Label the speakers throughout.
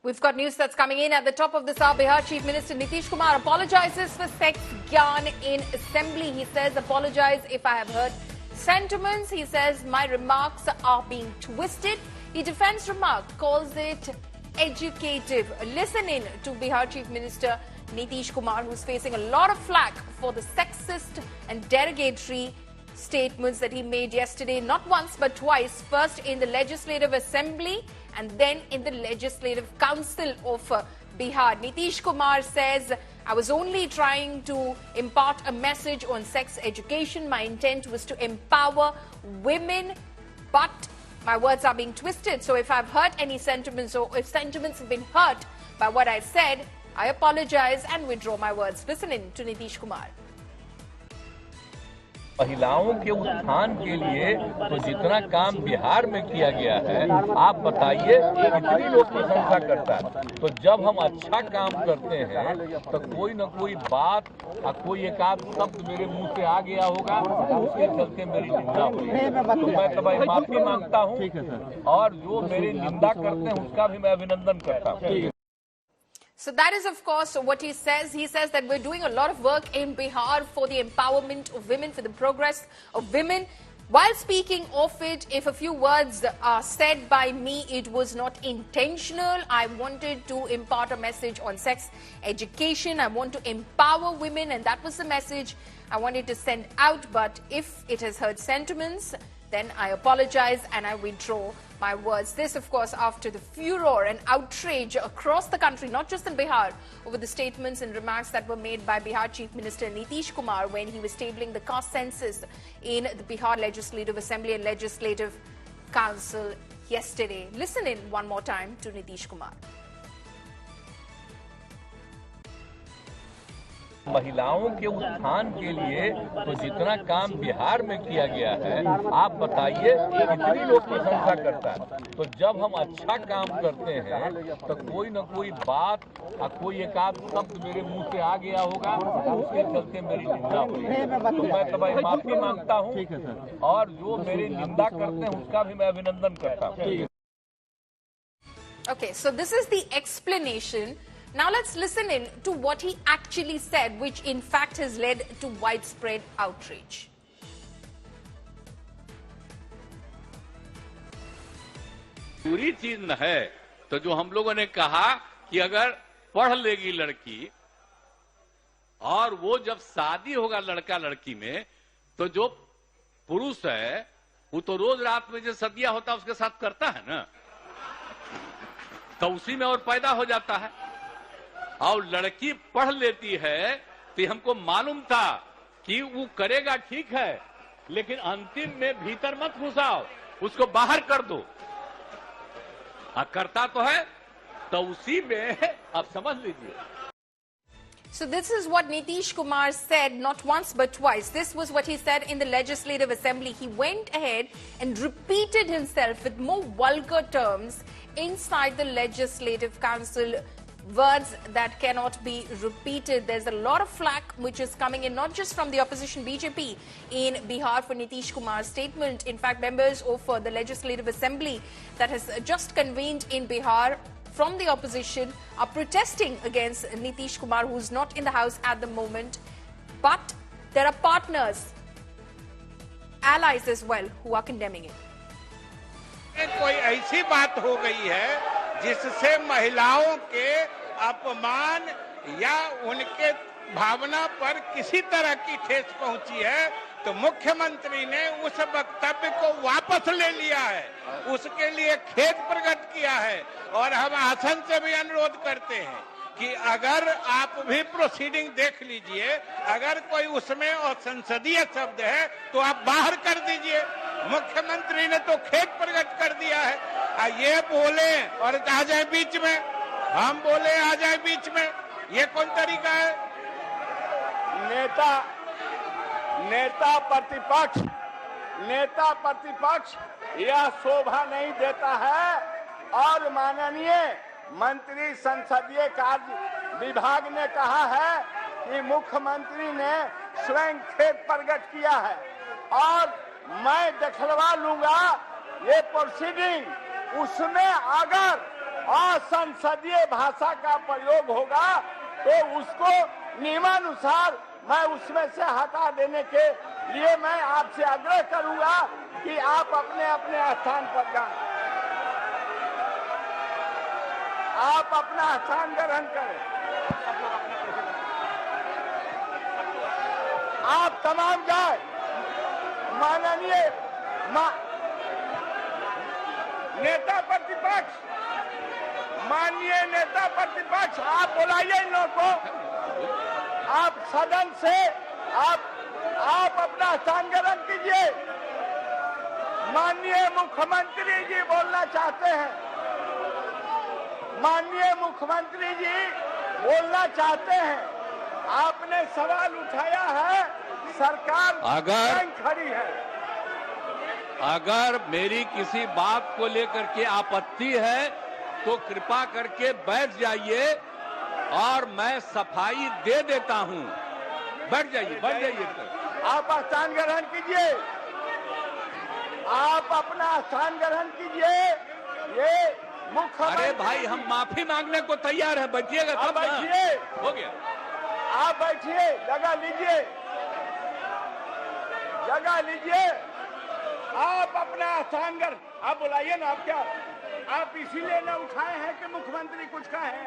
Speaker 1: We've got news that's coming in at the top of this hour. Bihar Chief Minister Nitish Kumar apologizes for sex gyan in assembly. He says, apologize if I have hurt sentiments. He says, my remarks are being twisted. He defends remark, calls it educative. Listen in to Bihar Chief Minister Nitish Kumar, who's facing a lot of flack for the sexist and derogatory statements that he made yesterday, not once but twice, first in the Legislative Assembly and then in the Legislative Council of Bihar. Nitish Kumar says, I was only trying to impart a message on sex education. My intent was to empower women, but my words are being twisted. So if I've hurt any sentiments or if sentiments have been hurt by what I said, I apologize and withdraw my words. Listen in to Nitish Kumar.
Speaker 2: महिलाओं के उत्थान के लिए तो जितना काम बिहार में किया गया है, आप बताइए कितनी लोग प्रशंसा करता है। तो जब हम अच्छा काम करते हैं तो कोई न कोई बात और कोई एक आध शब्द मेरे मुंह से आ गया होगा, उसके चलते मेरी निंदा हुई। तो मैं तब माफी मांगता हूं और जो मेरी निंदा करते हैं उसका भी मैं अभिनंदन करता हूं।
Speaker 1: So that is, of course, what he says. He says that we're doing a lot of work in Bihar for the empowerment of women, for the progress of women. While speaking of it, if a few words are said by me, it was not intentional. I wanted to impart a message on sex education. I want to empower women, and that was the message I wanted to send out. But if it has hurt sentiments, then I apologize and I withdraw my words. This, of course, after the furor and outrage across the country, not just in Bihar, over the statements and remarks that were made by Bihar Chief Minister Nitish Kumar when he was tabling the caste census in the Bihar Legislative Assembly and Legislative Council yesterday. Listen in one more time to Nitish Kumar.
Speaker 2: महिलाओं के उत्थान के लिए तो जितना काम बिहार में किया गया है, आप बताइए कितनी लोग प्रशंसा करता है। तो जब हम अच्छा काम करते हैं तो कोई न कोई बात और कोई एक आध शब्द मेरे मुंह से आ गया होगा, उसके चलते मेरी निंदा हुई। तो मैं तब माफी मांगता हूं और जो मेरी निंदा करते हैं उसका भी मैं अभिनंदन करता हूं।
Speaker 1: Okay, so this is the explanation. Now let's listen in to what he actually said, which in fact has led to widespread outrage.
Speaker 3: पूरी चीज न है तो जो हम लोगों ने कहा कि अगर पढ़ लेगी लड़की और वो जब शादी होगा लड़का लड़की में, तो जो पुरुष है वो तो रोज रात में जो सदिया होता है उसके साथ करता है ना, तो उसी में और पैदा हो जाता है। और लड़की पढ़ लेती है तो हमको मालूम था कि वो करेगा, ठीक है, लेकिन अंतिम में भीतर मत घुसाओ, उसको बाहर कर दो। करता तो है तो उसी में आप समझ लीजिए।
Speaker 1: So this is what Nitish Kumar said not once but twice. This was what he said in the Legislative Assembly. He went ahead and repeated himself with more vulgar terms inside the Legislative Council. Words that cannot be repeated. There's a lot of flack which is coming in, not just from the opposition BJP in Bihar for Nitish Kumar's statement. In fact, members of the Legislative Assembly that has just convened in Bihar from the opposition are protesting against Nitish Kumar, who's not in the house at the moment. But there are partners, allies as well, who are condemning it.
Speaker 4: कोई ऐसी बात हो गई है जिससे महिलाओं के अपमान या उनके भावना पर किसी तरह की ठेस पहुंची है, तो मुख्यमंत्री ने उस वक्तव्य को वापस ले लिया है, उसके लिए खेद प्रकट किया है। और हम आसन से भी अनुरोध करते हैं कि अगर आप भी प्रोसीडिंग देख लीजिए, अगर कोई उसमें असंसदीय शब्द है तो आप बाहर कर दीजिए। मुख्यमंत्री ने तो खेद प्रकट कर दिया है, ये बोले और आ जाए बीच में, हम बोले आ जाए बीच में, ये कौन तरीका है? नेता प्रतिपक्ष यह शोभा नहीं देता है। और माननीय मंत्री संसदीय कार्य विभाग ने कहा है कि मुख्यमंत्री ने स्वयं खेद प्रकट किया है और मैं दिखलवा लूंगा ये प्रोसीडिंग, उसमें अगर
Speaker 5: असंसदीय भाषा का प्रयोग होगा तो उसको नियमानुसार मैं उसमें से हटा देने के लिए मैं आपसे आग्रह करूंगा कि आप अपने अपने स्थान पर जाएं, आप अपना स्थान ग्रहण करें। आप तमाम जाए। माननीय नेता प्रतिपक्ष, माननीय नेता प्रतिपक्ष, आप बुलाइए इन लोगों को। आप सदन से आप अपना स्थान ग्रहण कीजिए। माननीय मुख्यमंत्री जी बोलना चाहते हैं। माननीय मुख्यमंत्री जी बोलना चाहते हैं। आपने सवाल उठाया है, सरकार खड़ी है।
Speaker 3: अगर मेरी किसी बात को लेकर के आपत्ति है तो कृपा करके बैठ जाइए और मैं सफाई दे देता हूं। बैठ जाइए।
Speaker 5: आप स्थान ग्रहण कीजिए। आप अपना स्थान ग्रहण कीजिए। ये मुख्य।
Speaker 3: अरे भाई, हम माफी मांगने को तैयार हैं। बैठिएगा तब ना।
Speaker 5: बैठिए।
Speaker 3: हो गया।
Speaker 5: आप बैठिए, जगह लीजिए, जगह लीजिए। आप अपना स्थान ग्रहण, आप बुलाइए ना। आप क्या, आप इसीलिए ना उठाए हैं कि मुख्यमंत्री कुछ कहे?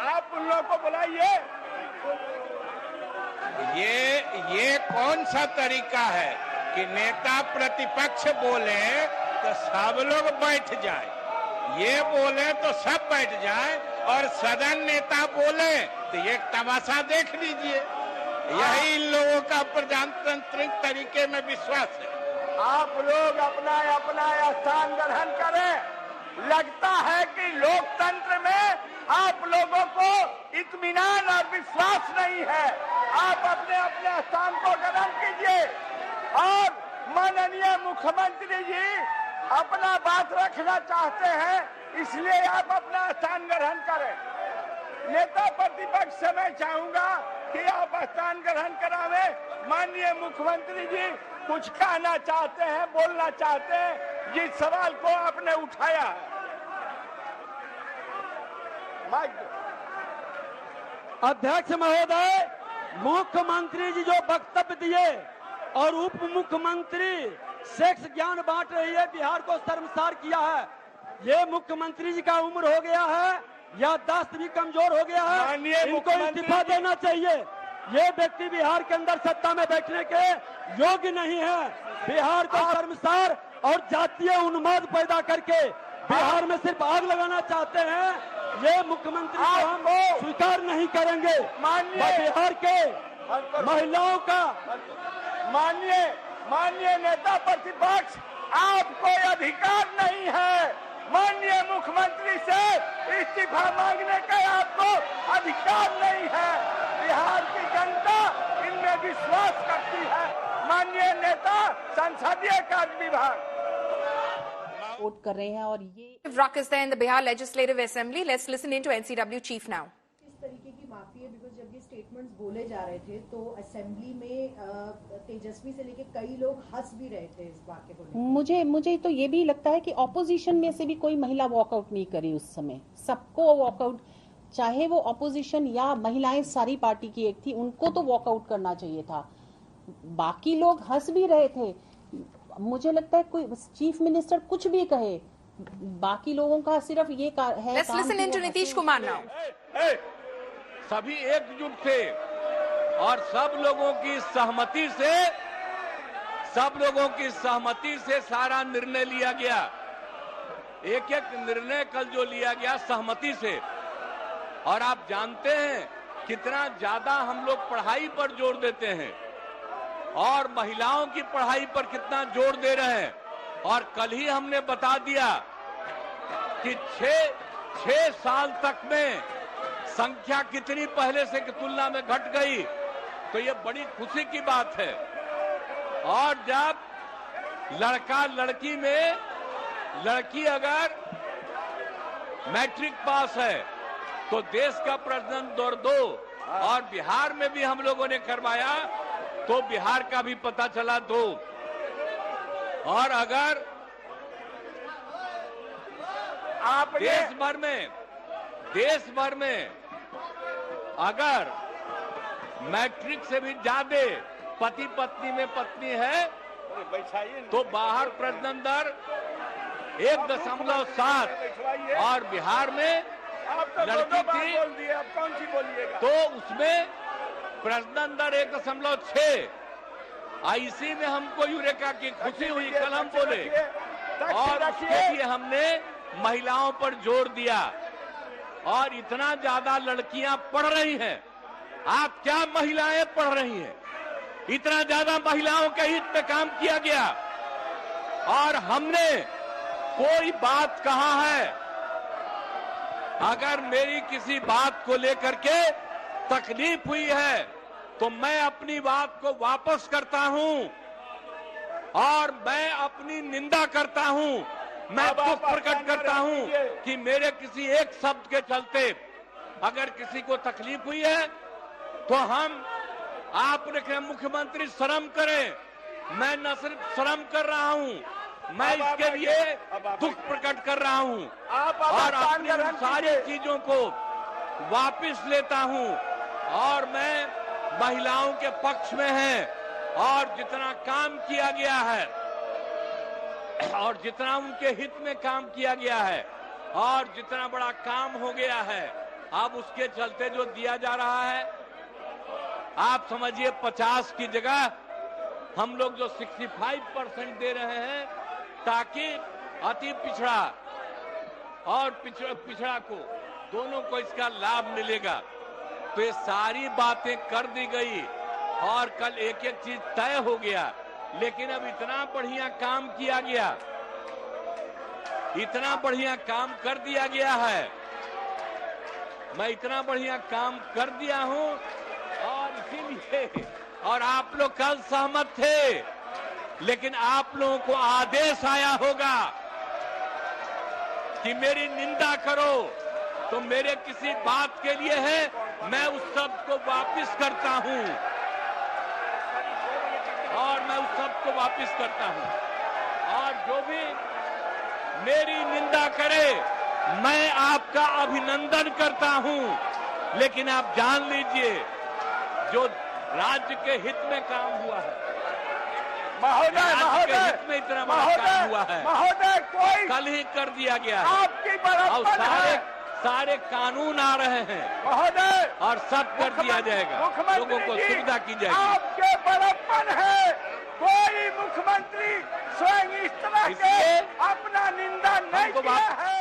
Speaker 5: आप उन लोगों को बुलाइए।
Speaker 4: ये कौन सा तरीका है कि नेता प्रतिपक्ष बोले तो सब लोग बैठ जाए, ये बोले तो सब बैठ जाए, और सदन नेता बोले तो ये तमाशा देख लीजिए। यही इन लोगों का प्रजातांत्रिक तरीके में विश्वास है।
Speaker 5: आप लोग अपना अपना स्थान ग्रहण करें। लगता है कि लोकतंत्र में आप लोगों को इत्मीनान और विश्वास नहीं है। आप अपने अपने स्थान को ग्रहण कीजिए। और माननीय मुख्यमंत्री जी अपना बात रखना चाहते हैं, इसलिए आप अपना स्थान ग्रहण करें। नेता प्रतिपक्ष से मैं चाहूंगा कि आप स्थान ग्रहण करावे। माननीय मुख्यमंत्री जी कुछ कहना चाहते हैं, बोलना चाहते हैं जिस सवाल को आपने उठाया है।
Speaker 6: अध्यक्ष महोदय, मुख्यमंत्री जी जो वक्तव्य दिए और उप मुख्यमंत्री सेक्स ज्ञान बांट रही है, बिहार को शर्मसार किया है। ये मुख्यमंत्री जी का उम्र हो गया है, याददाश्त भी कमजोर हो गया है, इनको इस्तीफा देना चाहिए। ये व्यक्ति बिहार के अंदर सत्ता में बैठने के योग्य नहीं है। बिहार को शर्मसार और जातीय उन्माद पैदा करके बिहार में सिर्फ आग लगाना चाहते हैं। ये मुख्यमंत्री को हम स्वीकार नहीं करेंगे। बिहार के महिलाओं का
Speaker 5: माननीय नेता प्रतिपक्ष, आपको अधिकार नहीं है माननीय मुख्यमंत्री से इस्तीफा मांगने का। आपको अधिकार नहीं है। बिहार की जनता इनमें विश्वास करती है। माननीय नेता संसदीय कार्य विभाग
Speaker 7: वोट कर रहे हैं और ये
Speaker 1: Ruckus there in the Bihar Legislative Assembly. Let's listen into NCW Chief now.
Speaker 7: इस तरीके की माफी है, बिकॉज जब ये स्टेटमेंट्स बोले जा रहे थे तो असेंबली में तेजस्वी से लेके कई लोग हंस भी रहे थे इस वाक्य को। मुझे तो ये भी लगता है कि ऑपोजिशन में से भी कोई महिला वॉकआउट नहीं करी उस समय। सबको वॉकआउट, चाहे वो ऑपोजिशन या महिलाएं सारी पार्टी की एक थी, उनको तो वॉकआउट करना चाहिए था। बाकी लोग हंस भी रहे थे। मुझे लगता है कोई चीफ मिनिस्टर कुछ भी कहे, बाकी लोगों का सिर्फ ये है।
Speaker 1: Let's listen into Nitish Kumar now.
Speaker 3: सभी एकजुट थे और सब लोगों की सहमति से सारा निर्णय लिया गया। एक एक निर्णय कल जो लिया गया सहमति से। और आप जानते हैं कितना ज्यादा हम लोग पढ़ाई पर जोर देते हैं और महिलाओं की पढ़ाई पर कितना जोर दे रहे हैं। और कल ही हमने बता दिया कि 6 साल तक में संख्या कितनी पहले से की तुलना में घट गई, तो ये बड़ी खुशी की बात है। और जब लड़का लड़की में लड़की अगर मैट्रिक पास है तो देश का प्रजनन दर 2, और बिहार में भी हम लोगों ने करवाया तो बिहार का भी पता चला 2। और अगर
Speaker 5: आप ये
Speaker 3: देश भर में अगर मैट्रिक से भी ज्यादा पति पत्नी में पत्नी है तो बाहर प्रजनन दर 1.7 और बिहार में लड़की थी
Speaker 5: बोल दिए, अब कौन सी बोलिएगा?
Speaker 3: तो उसमें प्रजनन दर 1.6। इसी में हमको यूरेका की खुशी हुई, कल हम बोले, और उसके लिए हमने महिलाओं पर जोर दिया। और इतना ज्यादा लड़कियां पढ़ रही हैं, आप क्या महिलाएं पढ़ रही हैं, इतना ज्यादा महिलाओं के हित में काम किया गया। और हमने कोई बात कहा है, अगर मेरी किसी बात को लेकर के तकलीफ हुई है तो मैं अपनी बात को वापस करता हूं और मैं अपनी निंदा करता हूं। मैं दुख प्रकट करता हूं कि मेरे किसी एक शब्द के चलते अगर किसी को तकलीफ हुई है तो आपने कहा मुख्यमंत्री शर्म करें। मैं न सिर्फ शर्म कर रहा हूं, मैं इसके लिए दुख प्रकट कर रहा हूं और अपनी सारी चीजों को वापस लेता हूं। और मैं महिलाओं के पक्ष में है और जितना काम किया गया है और जितना उनके हित में काम किया गया है और जितना बड़ा काम हो गया है, अब उसके चलते जो दिया जा रहा है, आप समझिए 50 की जगह हम लोग जो 65% दे रहे हैं ताकि अति पिछड़ा और पिछड़ा को दोनों को इसका लाभ मिलेगा। तो ये सारी बातें कर दी गई और कल एक एक चीज तय हो गया। लेकिन अब इतना बढ़िया काम किया गया, इतना बढ़िया काम कर दिया गया है, मैं इतना बढ़िया काम कर दिया हूं और इसीलिए, और आप लोग कल सहमत थे, लेकिन आप लोगों को आदेश आया होगा कि मेरी निंदा करो, तो मेरे किसी बात के लिए है, मैं उस शब्द को वापस करता हूं और मैं उस शब्द को वापस करता हूं। और जो भी मेरी निंदा करे मैं आपका अभिनंदन करता हूं, लेकिन आप जान लीजिए जो राज्य के हित में काम हुआ है,
Speaker 5: महोदय
Speaker 3: हित में इतना बड़ा काम हुआ है,
Speaker 5: महोदय कोई
Speaker 3: कल ही कर दिया गया है।
Speaker 5: आपकी बड़प्पन है,
Speaker 3: सारे कानून आ रहे हैं
Speaker 5: महोदय,
Speaker 3: और सब कर दिया जाएगा, लोगों को सुविधा की जाएगी।
Speaker 5: आपके बड़प्पन है, कोई मुख्यमंत्री स्वयं इस तरह के अपना निंदा नहीं किया है।